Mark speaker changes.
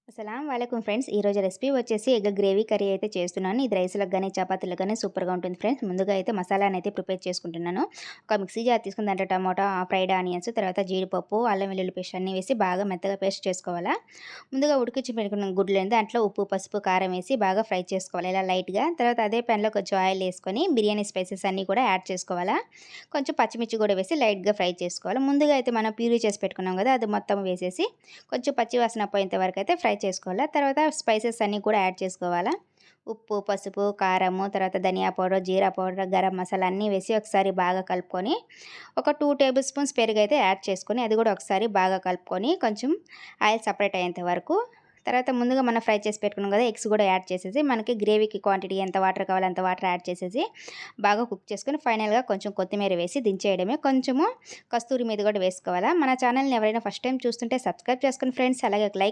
Speaker 1: అస్సలాం వాలేకుమ్ friends. ఈరోజు recipe వచ్చేసి egg gravy curry అయితే చేస్తున్నాను. ఇది రైస్‌లకు గానీ, చపాతీలకు గానీ సూపర్‌గా ఉంటుంది ఫ్రెండ్స్. ముందుగా అయితే మసాలాని అయితే ప్రిపేర్ చేసుకుంటున్నాను. ఒక మిక్సీ జార్ తీసుకొని దాంట్లో టమోటా, ఫ్రైడ్ ఆనియన్స్, తర్వాత జీడిపప్పు, అల్లం వెల్లుల్లి పేస్ట్ అన్నీ వేసి బాగా మెత్తగా పేస్ట్ చేసుకోవాలా. ముందుగా ఉడికించి పెట్టుకున్న గుడ్లని దాంట్లో ఉప్పు, పసుపు, కారం వేసి బాగా ఫ్రై చేసుకోవాలి ఇలా లైట్‌గా. తర్వాత అదే ప్యాన్‌లో కొంచెం ఆయిల్ వేసుకొని బిర్యానీ స్పైసెస్ అన్నీ కూడా యాడ్ చేసుకోవాలా. కొంచెం పచ్చిమిర్చి కూడా వేసి లైట్‌గా ఫ్రై చేసుకోవాలి. ముందుగా అయితే మనం ప్యూరీ చేసి పెట్టుకున్నాం కదా, అది మొత్తం వేసేసి కొంచెం పచ్చి వాసన పోయేంత వరకు అయితే ఫ్రై చేసుకోవాలా. తర్వాత స్పైసెస్ అన్నీ కూడా యాడ్ చేసుకోవాలా. ఉప్పు, పసుపు, కారము, తర్వాత ధనియా పౌడర్, జీరా పౌడర్, గరం మసాలా అన్నీ వేసి ఒకసారి బాగా కలుపుకొని ఒక 2 టేబుల్ స్పూన్స్ పెరుగైతే యాడ్ చేసుకొని అది కూడా ఒకసారి బాగా కలుపుకొని కొంచెం ఆయిల్ సపరేట్ అయ్యేంత వరకు తర్వాత ముందుగా మనం ఫ్రై చేసి పెట్టుకున్నాం కదా, ఎగ్స్ కూడా యాడ్ చేసేసి మనకి గ్రేవీకి క్వాంటిటీ ఎంత వాటర్ కావాలో అంత వాటర్ యాడ్ చేసేసి బాగా కుక్ చేసుకొని ఫైనల్‌గా కొంచెం కొత్తిమీర వేసి దించేయడమే. కొంచెము కస్తూరి మీద కూడా వేసుకోవాలా. మన ఛానల్‌ని ఎవరైనా ఫస్ట్ టైం చూస్తుంటే సబ్స్క్రైబ్ చేసుకోండి ఫ్రెండ్స్. అలాగే లైక్